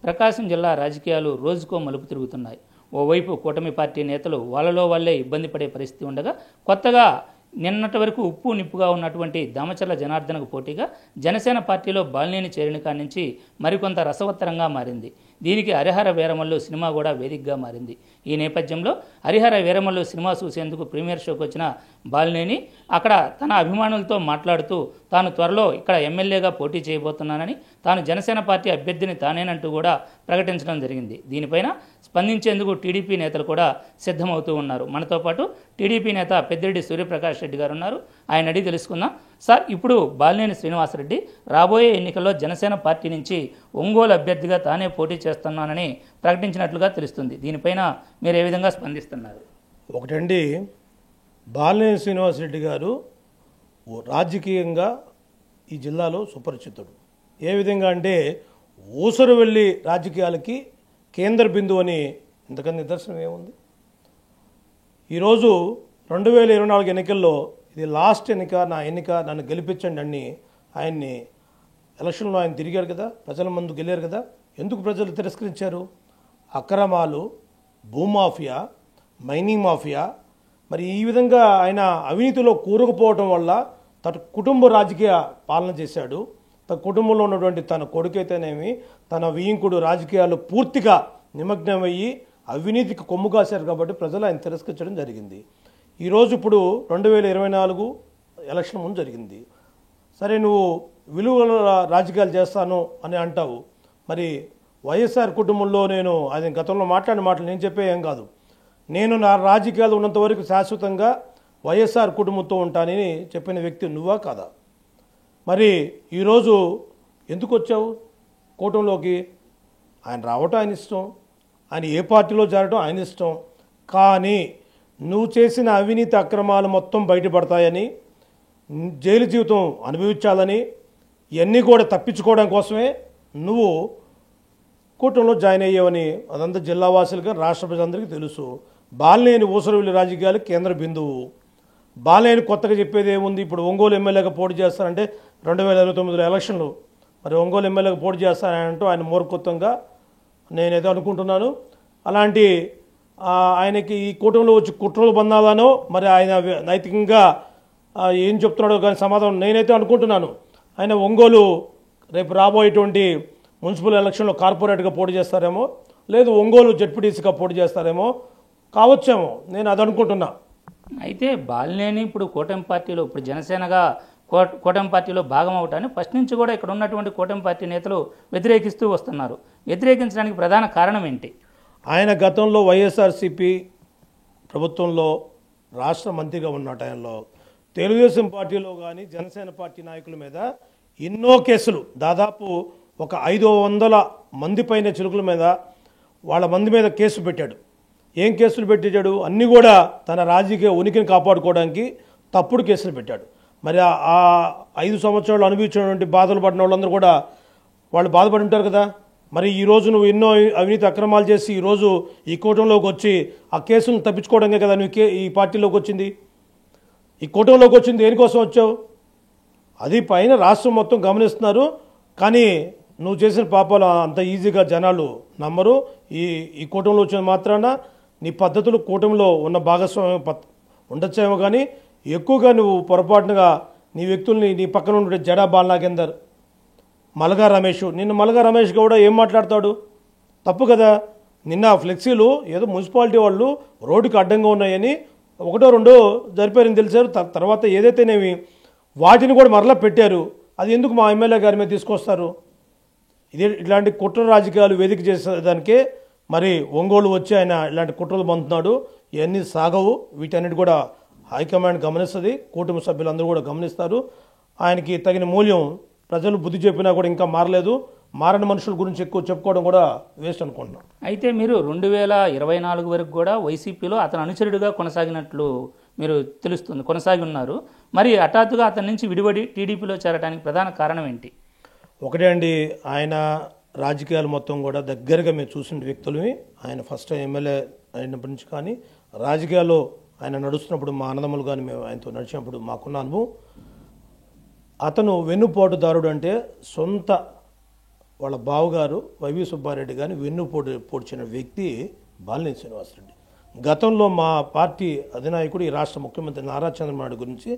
ప్రకాశం జిల్లా రాజకీయాలు రోజుకో మలుపు తిరుగుతున్నాయి. ఓవైపు కూటమి పార్టీ నేతలు వాళ్ళలో వాళ్ళే ఇబ్బంది పడే పరిస్థితి ఉండగా, కొత్తగా నిన్నటి వరకు ఉప్పు నిప్పుగా ఉన్నటువంటి దామచర్ల జనార్దన్కు పోటీగా జనసేన పార్టీలో బాలినేని చేరిన కాడి నుంచి మరికొంత రసవత్తరంగా మారింది. దీనికి హరిహర వీరమల్లు సినిమా కూడా వేదికగా మారింది. ఈ నేపథ్యంలో హరిహర వీరమల్లు సినిమా చూసేందుకు ప్రీమియర్ షోకి వచ్చిన బాలినేని అక్కడ తన అభిమానులతో మాట్లాడుతూ తాను త్వరలో ఇక్కడ ఎమ్మెల్యేగా పోటీ చేయబోతున్నానని, తాను జనసేన పార్టీ అభ్యర్థిని తానేనంటూ కూడా ప్రకటించడం జరిగింది. దీనిపైన స్పందించేందుకు టీడీపీ నేతలు కూడా సిద్ధమవుతూ ఉన్నారు. మనతో పాటు టీడీపీ నేత పెద్దిరెడ్డి సూర్యప్రకాష్ రెడ్డి గారు ఉన్నారు. ఆయన అడిగి తెలుసుకుందాం. సార్, ఇప్పుడు బాలినేని శ్రీనివాసరెడ్డి రాబోయే ఎన్నికల్లో జనసేన పార్టీ నుంచి ఒంగోలు అభ్యర్థిగా తానే పోటీ చేస్తున్నానని ప్రకటించినట్లుగా తెలుస్తుంది. దీనిపైన మీరు ఏ విధంగా స్పందిస్తున్నారు? ఒకటండి, బాలినేని శ్రీనివాసరెడ్డి గారు రాజకీయంగా ఈ జిల్లాలో సుపరిచితుడు. ఏ విధంగా అంటే ఊసరవెల్లి రాజకీయాలకి కేంద్ర బిందువు అని ఇంతకన్నా నిదర్శనం ఏముంది? ఈరోజు 2024 ఎన్నికల్లో ఇది లాస్ట్ ఎన్నిక, నా ఎన్నిక, నన్ను గెలిపించండి అని ఆయన్ని ఎలక్షన్లో ఆయన తిరిగారు కదా, ప్రజల ముందు గెలిచారు కదా. ఎందుకు ప్రజలు తిరస్కరించారు? అక్రమాలు, భూమాఫియా, మైనింగ్ మాఫియా, మరి ఈ విధంగా ఆయన అవినీతిలో కూరుకుపోవటం వల్ల తన కుటుంబ రాజకీయ పాలన చేశాడు. తన కుటుంబంలో ఉన్నటువంటి తన కొడుకైతేనేమి, తన వియింకుడు రాజకీయాలు పూర్తిగా నిమగ్నమయ్యి అవినీతికి కొమ్ము కాశారు కాబట్టి ప్రజలు ఆయన తిరస్కరించడం జరిగింది. ఈరోజు ఇప్పుడు 2024 ఎలక్షన్ ముందు జరిగింది. సరే, నువ్వు విలువల రాజకీయాలు చేస్తాను అని అంటావు. మరి వైఎస్ఆర్ కుటుంబంలో నేను అది గతంలో మాట్లాడిన మాటలు నేను చెప్పే ఏం కాదు. నేను నా రాజకీయాలు ఉన్నంత వరకు శాశ్వతంగా వైఎస్ఆర్ కుటుంబంతో ఉంటానని చెప్పిన వ్యక్తి నువ్వా కాదా? మరి ఈరోజు ఎందుకు వచ్చావు కూటమిలోకి? ఆయన రావటం ఆయన ఇష్టం, ఆయన ఏ పార్టీలో చేరటం ఆయన ఇష్టం. కానీ నువ్వు చేసిన అవినీతి అక్రమాలు మొత్తం బయటపడతాయని, జైలు జీవితం అనుభవించాలని, ఇవన్నీ కూడా తప్పించుకోవడం కోసమే నువ్వు కూటమిలో జాయిన్ అయ్యావని అదంతా జిల్లావాసులుగా రాష్ట్ర ప్రజలందరికీ తెలుసు. బాలినేని ఊసరవెల్లి రాజకీయాలు కేంద్ర బిందువు. బాలినేని కొత్తగా చెప్పేది ఏముంది? ఇప్పుడు ఒంగోలు ఎమ్మెల్యేగా పోటీ చేస్తారంటే 2029 ఎలక్షన్లు, మరి ఒంగోలు ఎమ్మెల్యేగా పోటీ చేస్తానంటూ ఆయన మూర్ఖత్వంగా నేనైతే అనుకుంటున్నాను. అలాంటి ఆయనకి ఈ కూటమిలో వచ్చి కుట్రలు బంధాలనో మరి ఆయన నైతికంగా ఏం చెప్తున్నాడో కానీ సమాధానం నేనైతే అనుకుంటున్నాను. ఆయన ఒంగోలు రేపు రాబోయేటువంటి మున్సిపల్ ఎలక్షన్లో కార్పొరేట్గా పోటీ చేస్తారేమో, లేదు ఒంగోలు జెడ్పీటీసీగా పోటీ చేస్తారేమో, కావచ్చేమో, నేను అది అనుకుంటున్నా. అయితే బాలినేని ఇప్పుడు కూటమి పార్టీలో, ఇప్పుడు జనసేనగా కూటమి పార్టీలో భాగం అవటాన్ని ఫస్ట్ నుంచి కూడా ఇక్కడ ఉన్నటువంటి కూటమి పార్టీ నేతలు వ్యతిరేకిస్తూ వస్తున్నారు. వ్యతిరేకించడానికి ప్రధాన కారణం ఏంటి? ఆయన గతంలో వైఎస్ఆర్సీపీ ప్రభుత్వంలో రాష్ట్ర మంత్రిగా ఉన్న టైంలో తెలుగుదేశం పార్టీలో కానీ జనసేన పార్టీ నాయకుల మీద ఎన్నో కేసులు, దాదాపు ఒక 500 మంది పైన చిలుకుల మీద వాళ్ళ మంది మీద కేసు పెట్టాడు. ఏం కేసులు పెట్టాడు? అన్నీ కూడా తన రాజకీయ ఉనికిని కాపాడుకోవడానికి తప్పుడు కేసులు పెట్టాడు. మరి ఆ 5 సంవత్సరాలు అనుభవించినటువంటి బాధలు పడిన వాళ్ళందరూ కూడా వాళ్ళు బాధపడి ఉంటారు కదా. మరి ఈరోజు నువ్వు ఎన్నో అవినీతి అక్రమాలు చేసి ఈరోజు ఈ కూటమిలోకి వచ్చి ఆ కేసులను తప్పించుకోవడమే కదా నువ్వు ఈ పార్టీలోకి వచ్చింది, ఈ కూటమిలోకి వచ్చింది. దేనికోసం వచ్చావు? అది పైన రాష్ట్రం మొత్తం గమనిస్తున్నారు. కానీ నువ్వు చేసిన పాపాలు అంత ఈజీగా జనాలు నమ్మరు. ఈ కూటమిలో వచ్చిన మాత్రాన నీ పద్ధతులు కూటమిలో ఉన్న భాగస్వామ్యం ఉండొచ్చేమో, కానీ ఎక్కువగా నువ్వు పొరపాటుగా నీ వ్యక్తుల్ని, నీ పక్కన ఉండే జడా బాలనాగేందర్, మల్గా రమేష్, నిన్ను మల్గా రమేష్ కూడా ఏం మాట్లాడతాడు? తప్పు కదా. నిన్న ఫ్లెక్సీలు ఏదో మున్సిపాలిటీ వాళ్ళు రోడ్డుకి అడ్డంగా ఉన్నాయని 1-2 జరిపారని తెలిసారు. తర్వాత ఏదైతేనేమి వాటిని కూడా మరలా పెట్టారు. అది ఎందుకు మా ఎమ్మెల్యే గారి మీద తీసుకొస్తారు? ఇలాంటి కుట్ర రాజకీయాలు వేదిక చేసేదానికే మరి ఒంగోలు వచ్చి ఆయన ఇలాంటి కుట్రలు పొందుతున్నాడు. ఇవన్నీ సాగవు. వీటన్నిటి కూడా హైకమాండ్ గమనిస్తుంది, కూటమి సభ్యులందరూ కూడా గమనిస్తారు. ఆయనకి తగిన మూల్యం ప్రజలు బుద్ధి చెప్పినా కూడా ఇంకా మారలేదు. మారని మనుషుల గురించి ఎక్కువ చెప్పుకోవడం కూడా వేస్ట్ అనుకుంటున్నాం. అయితే మీరు 2024 వరకు కూడా వైసీపీలో అతను అనుచరుడిగా కొనసాగినట్లు మీరు తెలుస్తుంది, కొనసాగి ఉన్నారు. మరి హఠాత్తుగా అతని నుంచి విడిపడి టీడీపీలో చేరడానికి ప్రధాన కారణం ఏంటి? ఒకటే అండి, ఆయన రాజకీయాలు మొత్తం కూడా దగ్గరగా మేము చూసిన వ్యక్తులవి. ఆయన ఫస్ట్ టైం ఎమ్మెల్యే అయినప్పటి నుంచి కానీ రాజకీయాల్లో ఆయన నడుస్తున్నప్పుడు మా అన్నదమ్ములు కానీ మేము ఆయనతో నడిచినప్పుడు మాకున్న అనుభవం, అతను వెన్నుపోటుదారుడు అంటే సొంత వాళ్ళ బావగారు వైవి సుబ్బారెడ్డి గారిని పొడిచిన వ్యక్తి బాలినేని శ్రీనివాసరెడ్డి. గతంలో మా పార్టీ అధినాయకుడు ఈ రాష్ట్ర ముఖ్యమంత్రి నారా చంద్రబాబు నాయుడు గురించి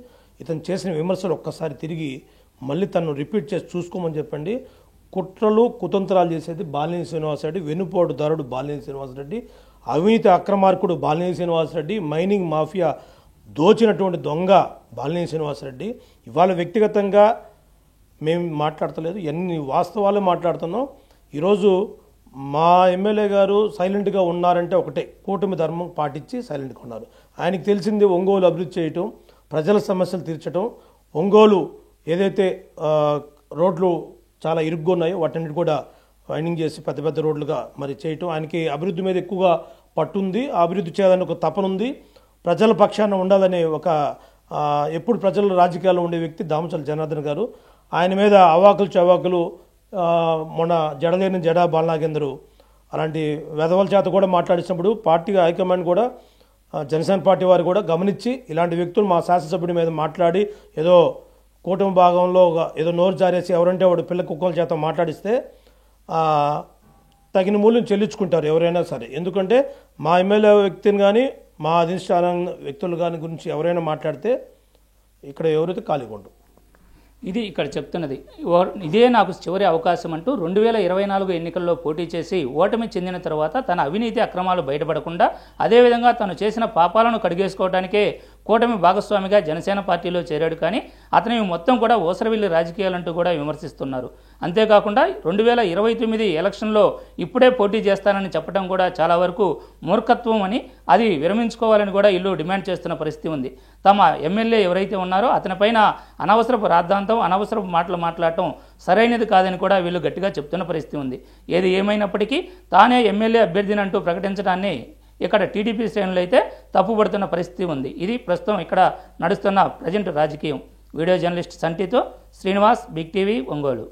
ఇతను చేసిన విమర్శలు ఒక్కసారి తిరిగి మళ్ళీ తను రిపీట్ చేసి చూసుకోమని చెప్పండి. కుట్రలు కుతంత్రాలు చేసేది బాలినేని శ్రీనివాసరెడ్డి, వెన్నుపోటుదారుడు బాలినేని శ్రీనివాసరెడ్డి, అవినీతి అక్రమార్కుడు బాలినేని శ్రీనివాసరెడ్డి, మైనింగ్ మాఫియా దోచినటువంటి దొంగ బాలినేని శ్రీనివాసరెడ్డి. ఇవాళ వ్యక్తిగతంగా మేము మాట్లాడతలేదు, ఎన్ని వాస్తవాలే మాట్లాడుతున్నాం. ఈరోజు మా ఎమ్మెల్యే గారు సైలెంట్గా ఉన్నారంటే ఒకటే, కూటమి ధర్మం పాటించి సైలెంట్గా ఉన్నారు. ఆయనకు తెలిసింది ఒంగోలు అభివృద్ధి చేయటం, ప్రజల సమస్యలు తీర్చడం, ఒంగోలు ఏదైతే రోడ్లు చాలా ఇరుగ్గా ఉన్నాయో వాటన్నిటి కూడా వైండింగ్ చేసి పెద్ద పెద్ద రోడ్లుగా మరి చేయటం. ఆయనకి అభివృద్ధి మీద ఎక్కువగా పట్టుంది, ఆ అభివృద్ధి చేయాలని ఒక తపనుంది, ప్రజల పక్షాన ఉండాలనే ఒక ఎప్పుడు ప్రజల రాజకీయాల్లో ఉండే వ్యక్తి దామచల జనార్దన్ గారు. ఆయన మీద అవాకులు చవాకులు మొన్న జడలేని జడా బాలనాగేందరు అలాంటి వెధవల చేత కూడా మాట్లాడినప్పుడు పార్టీ హైకమాండ్ కూడా జనసేన పార్టీ వారు కూడా గమనించి ఇలాంటి వ్యక్తులు మా శాసనసభ్యుడి మీద మాట్లాడి ఏదో కూటమి భాగంలో ఏదో నోరు జారేసి ఎవరంటే వాడు పిల్ల కుక్కల చేత మాట్లాడిస్తే తగిన మూల్యం చెల్లించుకుంటారు ఎవరైనా సరే. ఎందుకంటే మా ఎమ్మెల్యే వ్యక్తిని కానీ మా అధిష్టాన వ్యక్తులు కానీ గురించి ఎవరైనా మాట్లాడితే ఇక్కడ ఎవరైతే ఖాళీగా ఉండరు. ఇది ఇక్కడ చెప్తున్నది. ఇదే నాకు చివరి అవకాశం అంటూ 2024 ఎన్నికల్లో పోటీ చేసి ఓటమి చెందిన తర్వాత తన అవినీతి అక్రమాలు బయటపడకుండా అదేవిధంగా తను చేసిన పాపాలను కడిగేసుకోవడానికే కూటమి భాగస్వామిగా జనసేన పార్టీలో చేరాడు. కానీ అతని మొత్తం కూడా ఓసరవిల్లి రాజకీయాలంటూ కూడా విమర్శిస్తున్నారు. అంతేకాకుండా 2029 ఎలక్షన్లో ఇప్పుడే పోటీ చేస్తానని చెప్పడం కూడా చాలా వరకు మూర్ఖత్వం అని, అది విరమించుకోవాలని కూడా వీళ్ళు డిమాండ్ చేస్తున్న పరిస్థితి ఉంది. తమ ఎమ్మెల్యే ఎవరైతే ఉన్నారో అతనిపైన అనవసరపు రాద్ధాంతం, అనవసరపు మాటలు మాట్లాడటం సరైనది కాదని కూడా వీళ్ళు గట్టిగా చెప్తున్న పరిస్థితి ఉంది. ఏది ఏమైనప్పటికీ తానే ఎమ్మెల్యే అభ్యర్థిని అంటూ ప్రకటించడాన్ని ఇక్కడ టీడీపీ శ్రేణులు అయితే తప్పుపడుతున్న పరిస్థితి ఉంది. ఇది ప్రస్తుతం ఇక్కడ నడుస్తున్న ప్రజెంట్ రాజకీయం. వీడియో జర్నలిస్ట్ సంటితో శ్రీనివాస్, బిగ్ టీవీ, ఒంగోలు.